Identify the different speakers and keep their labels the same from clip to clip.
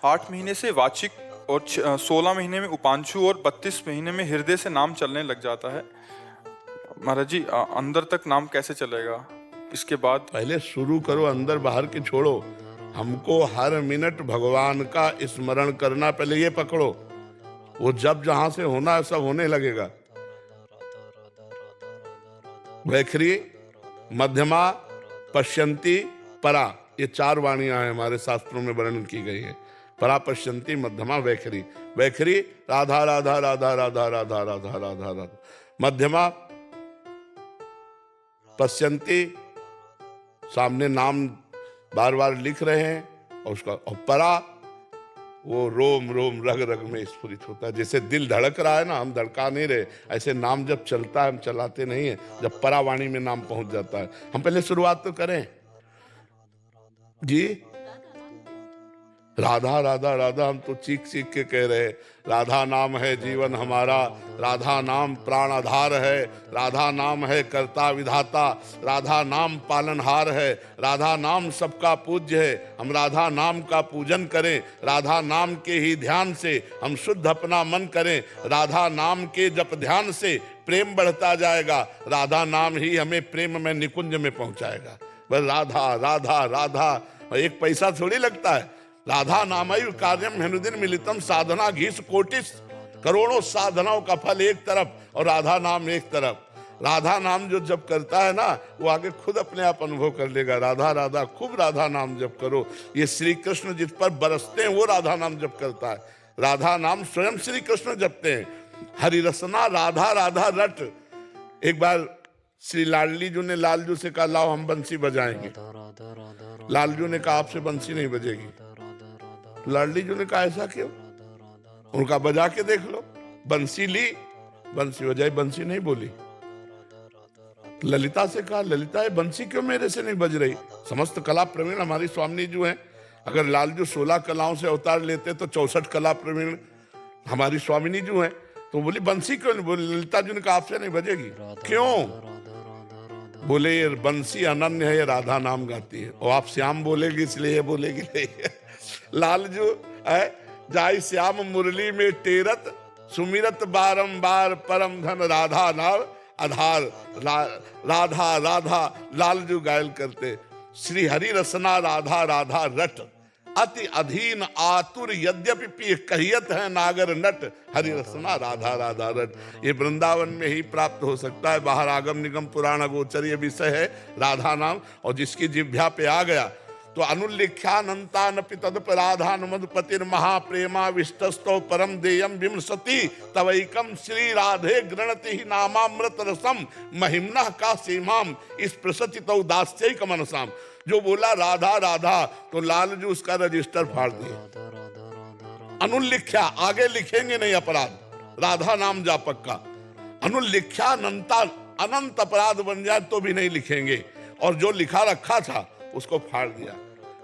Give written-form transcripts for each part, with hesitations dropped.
Speaker 1: 8 महीने से वाचिक और 16 महीने में उपांशु और 32 महीने में हृदय से नाम चलने लग जाता है। महाराज जी, अंदर तक नाम कैसे चलेगा इसके बाद?
Speaker 2: पहले शुरू करो, अंदर बाहर की छोड़ो। हमको हर मिनट भगवान का स्मरण करना, पहले ये पकड़ो। वो जब जहां से होना है सब होने लगेगा। वैखरी, मध्यमा, पश्यंती, परा, ये 4 वाणियां हैं हमारे शास्त्रों में वर्णन की गई है। परा, पश्यंती, मध्यमा, वैखरी। वैखरी राधा राधा राधा राधा राधा राधा राधा राधा, मध्यमा पश्यंती, सामने नाम बार बार लिख रहे हैं और उसका, और परा वो रोम रोम रग रग में स्फुरित होता है। जैसे दिल धड़क रहा है ना, हम धड़का नहीं रहे, ऐसे नाम जब चलता है हम चलाते नहीं है। जब परावाणी में नाम पहुंच जाता है, हम पहले शुरुआत तो करें जी। राधा राधा राधा, हम तो चीख चीख के कह रहे हैं। राधा नाम है जीवन हमारा, राधा नाम प्राण आधार है, राधा नाम है कर्ता विधाता, राधा नाम पालनहार है, राधा नाम सबका पूज्य है। हम राधा नाम का पूजन करें, राधा नाम के ही ध्यान से हम शुद्ध अपना मन करें। राधा नाम के जप ध्यान से प्रेम बढ़ता जाएगा। राधा नाम ही हमें प्रेम में निकुंज में पहुंचाएगा। बस राधा राधा राधा, एक पैसा थोड़ी लगता है। राधा नामयु कार्यम हनुदिन मिलितम साधना घीस कोटिस, करोड़ों साधनाओं का फल एक तरफ और राधा नाम एक तरफ। राधा नाम जो जब करता है ना, वो आगे खुद अपने आप अनुभव कर लेगा। राधा राधा, खूब राधा नाम जप करो। ये श्री कृष्ण जिस पर बरसते हैं वो राधा नाम जप करता है। राधा नाम स्वयं श्री कृष्ण जपते हैं। हरि रसना राधा राधा रट। एक बार श्री लाडली जी ने लालजू से कहा, लाओ हम बंसी बजाएंगे। लालजू ने कहा, आपसे बंसी नहीं बजेगी। लाडली जी ने कहा, ऐसा क्यों? उनका, बजा के देख लो। बंसी ली, बंसी बजाई, बंसी नहीं बोली। ललिता से कहा, ललिता ये बंसी क्यों मेरे से नहीं बज रही? समस्त कला प्रवीण हमारी स्वामी जी हैं। अगर लालजू 16 कलाओं से अवतार लेते तो 64 कला प्रवीण हमारी स्वामिनी जी हैं। तो बोली बंसी क्यों नहीं बोली? ललिता जी ने कहा, आपसे नहीं बजेगी। क्यों? बोले ये बंसी अनन्य है, ये राधा नाम गाती है। और आप श्याम बोलेगी इसलिए ये बोलेगी नहीं। लालजू है, जाई श्याम मुरली में टेरत, सुमिरत बारंबार परम धन राधा नाम आधार। राधा राधा लालजू गायल करते। श्री हरि रसना राधा राधा रट, अति अधीन आतुर यद्यपि पी कहियत है नागर नट। हरि रसना राधा राधा रट, ये वृंदावन में ही प्राप्त हो सकता है। बाहर आगम निगम पुराण गोचर ये विषय है राधा नाम। और जिसकी जिह्वा पे आ गया तो अनुल्लिख्यानंतानपि तदपराधानुमदपतिर महाप्रेमा विष्टस्तो परम देयम विमसति तवैकम श्री राधे गृणति ही नामामृत रसम महिम्ना का सीमाम इस प्रसचितौ दास्यैक मनसाम। जो बोला राधा राधा तो लालजू उसका रजिस्टर फाड़ दिया। अनुल्लिख्या, आगे लिखेंगे नहीं अपराध राधा नाम जापक का। अनुल्लिख्यानंता, अनंत अपराध बन जाए तो भी नहीं लिखेंगे। और जो लिखा रखा था उसको फाड़ दिया।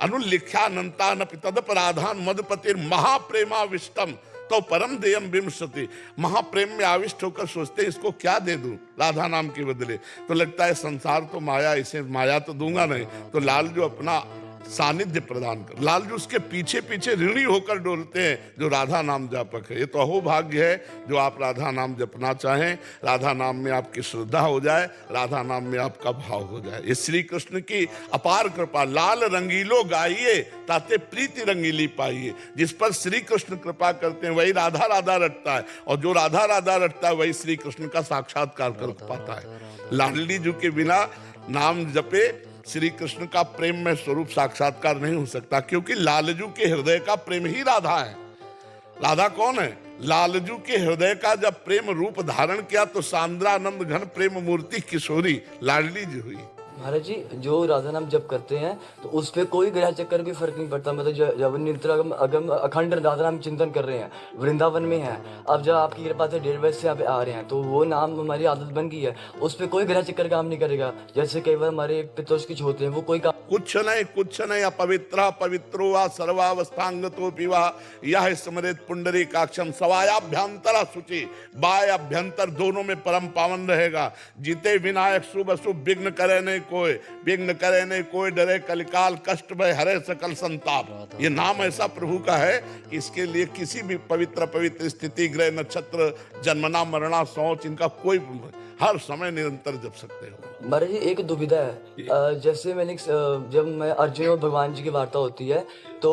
Speaker 2: अनुल्लिख्यानंतानपि तदपराधान मदपतिर महाप्रेमाविष्टम तो परम देयम विमसति। महाप्रेम में आविष्ट होकर सोचते इसको क्या दे दूं राधा नाम के बदले। तो लगता है संसार तो माया, इसे माया तो दूंगा नहीं। तो लालजू अपना सानिध्य प्रदान कर, लालजू उसके पीछे पीछे ऋणी होकर डोलते हैं जो राधा नाम जापक है। ये तो अहोभाग्य है जो आप राधा नाम जपना चाहें, राधा नाम में आपकी श्रद्धा हो जाए, राधा नाम में आपका भाव हो जाए। ये श्री कृष्ण की अपार कृपा। लाल रंगीलो गाइए ताते प्रीति रंगीली पाइए। जिस पर श्री कृष्ण कृपा करते हैं वही राधा राधा रटता है, और जो राधा राधा रटता है वही श्री कृष्ण का साक्षात्कार कर पाता है। लाडली जी के बिना नाम जपे श्री कृष्ण का प्रेम में स्वरूप साक्षात्कार नहीं हो सकता, क्योंकि लालजू के हृदय का प्रेम ही राधा है। राधा कौन है? लालजू के हृदय का जब प्रेम रूप धारण किया तो सांद्रानंद घन प्रेम मूर्ति किशोरी लाडली जी हुई।
Speaker 3: महाराज जी, जो राधा नाम जप करते हैं तो उस पर कोई ग्रह चक्कर भी फर्क नहीं पड़ता। मतलब जब निरंतर अगम अखंड राधा नाम चिंतन कर रहे हैं, वृंदावन में हैं, अब जब आपकी कृपा से 1.5 बजे से आप आ रहे हैं तो वो नाम हमारी आदत बन गई है। उस पर कोई ग्रह चक्कर काम नहीं करेगा। जैसे कई बार हमारे पितृष कुछ होते हैं, वो कोई
Speaker 2: कुछ नहीं। अपवित्र पवित्रो वा सर्वावस्थांगतो पिवा यह स्मृत पुंडरीकाक्षम सवायाभ्यंतर शुचि। बाय अभ्यंतर दोनों में परम पावन रहेगा। जीते विनायक शुभ अशुभ विघ्न करे नहीं कोय, विघ्न करे नहीं कोई, डरे कलिकाल, कष्ट भय हरे सकल संताप। ये नाम ऐसा प्रभु का है कि इसके लिए किसी भी पवित्र स्थिति, ग्रह नक्षत्र, जन्मना मरना सोच, इनका कोई हर समय निरंतर जप सकते हो।
Speaker 3: महाराज जी एक दुविधा है, जैसे मैंने जब मैं अर्जुन और भगवान जी की वार्ता होती है तो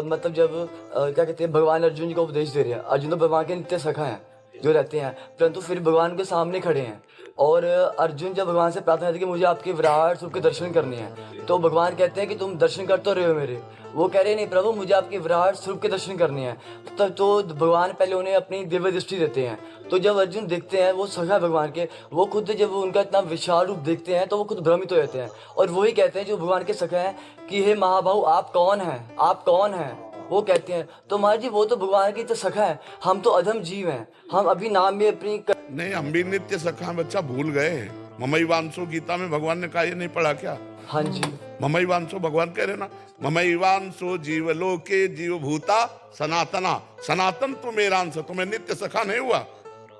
Speaker 3: मतलब जब क्या कहते हैं, भगवान अर्जुन जी को उपदेश दे रहे हैं, अर्जुन तो भगवान के नित्य सखा हैं जो रहते हैं, परंतु फिर भगवान के सामने खड़े हैं और अर्जुन जब भगवान से प्रार्थना करते हैं कि मुझे आपके विराट स्वरूप के दर्शन करने हैं, तो भगवान कहते हैं कि तुम दर्शन कर तो रहे हो मेरे, वो कह रहे नहीं प्रभु मुझे आपके विराट स्वरूप के दर्शन करने हैं। तो भगवान पहले उन्हें अपनी दिव्य दृष्टि देते हैं, तो जब अर्जुन देखते हैं वो सखा भगवान के, वो खुद जब वो उनका इतना विशाल रूप देखते हैं तो वो खुद भ्रमित हो जाते हैं और वही कहते हैं जो भगवान के सखा हैं कि हे महाबाहु आप कौन हैं, आप कौन हैं, वो कहते हैं। तो महाराज जी वो तो भगवान की तो सखा है, हम तो अधम जीव हैं, हम अभी नाम में अपनी
Speaker 2: नहीं, हम भी नित्य सखा बच्चा भूल गए हैं। ममैवांसो गीता में भगवान ने कहा, ये नहीं पढ़ा क्या?
Speaker 3: हाँ जी
Speaker 2: ममैवांसो भगवान कह रहे ना, ममैवांसो जीवलोके जीवभूता सनातना, सनातन तो मेरा अंश, तुम्हें नित्य सखा नहीं हुआ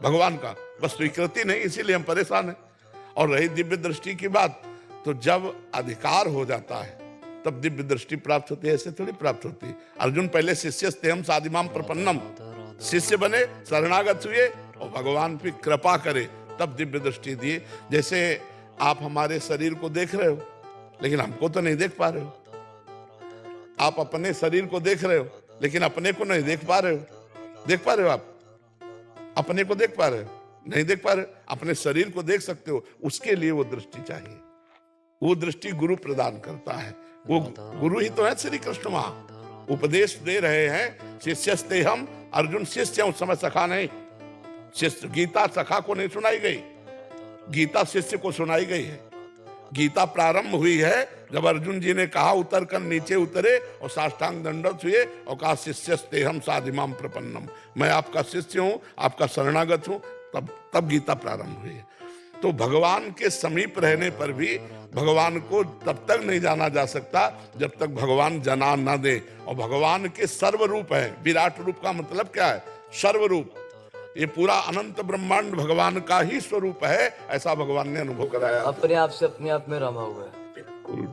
Speaker 2: भगवान का, बस स्वीकृति नहीं, इसीलिए हम परेशान हैं। और रही दिव्य दृष्टि की बात, तो जब अधिकार हो जाता है तब दिव्य दृष्टि प्राप्त होती है, ऐसे थोड़ी प्राप्त होती है। अर्जुन पहले शिष्यस्तेहम साधिमाम प्रपन्नम, शिष्य बने, शरणागत हुए और भगवान पे कृपा करे तब दिव्य दृष्टि दिए। जैसे आप हमारे शरीर को देख रहे हो लेकिन हमको तो नहीं देख पा रहे हो, आप अपने शरीर को देख रहे हो लेकिन अपने को नहीं देख पा रहे हो। देख पा रहे हो आप अपने को? देख पा रहे हो? नहीं देख पा रहे। अपने शरीर को देख सकते हो, उसके लिए वो दृष्टि चाहिए। वो दृष्टि गुरु प्रदान करता है, वो गुरु ही तो है श्री कृष्ण। वहां उपदेश दे रहे हैं, शिष्यस्ते हम, अर्जुन शिष्य उस समय सखा नहीं। शिष्य गीता सखा को नहीं सुनाई गई, गीता शिष्य को सुनाई गई है। गीता प्रारंभ हुई है जब अर्जुन जी ने कहा, उतर कर नीचे उतरे और साष्टांग दंडवत हुए और कहा शिष्यस्ते हम साधिमाम प्रपन्नम, मैं आपका शिष्य हूं, आपका शरणागत हूं। तब गीता प्रारंभ हुई है। तो भगवान के समीप रहने पर भी भगवान को तब तक नहीं जाना जा सकता जब तक भगवान जना न दे। और भगवान के सर्वरूप है, विराट रूप का मतलब क्या है? सर्वरूप। ये पूरा अनंत ब्रह्मांड भगवान का ही स्वरूप है, ऐसा भगवान ने अनुभव कराया।
Speaker 3: अपने आप से अपने आप में रमा हुआ है।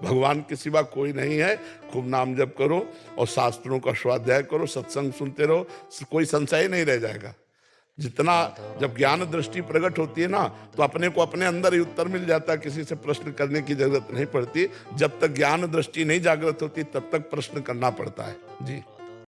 Speaker 2: भगवान के सिवा कोई नहीं है। खूब नाम जप करो और शास्त्रों का स्वाध्याय करो, सत्संग सुनते रहो, कोई संशय नहीं रह जाएगा। जितना जब ज्ञान दृष्टि प्रकट होती है ना, तो अपने को अपने अंदर ही उत्तर मिल जाता है, किसी से प्रश्न करने की जरूरत नहीं पड़ती। जब तक ज्ञान दृष्टि नहीं जागृत होती तब तक प्रश्न करना पड़ता है। जी।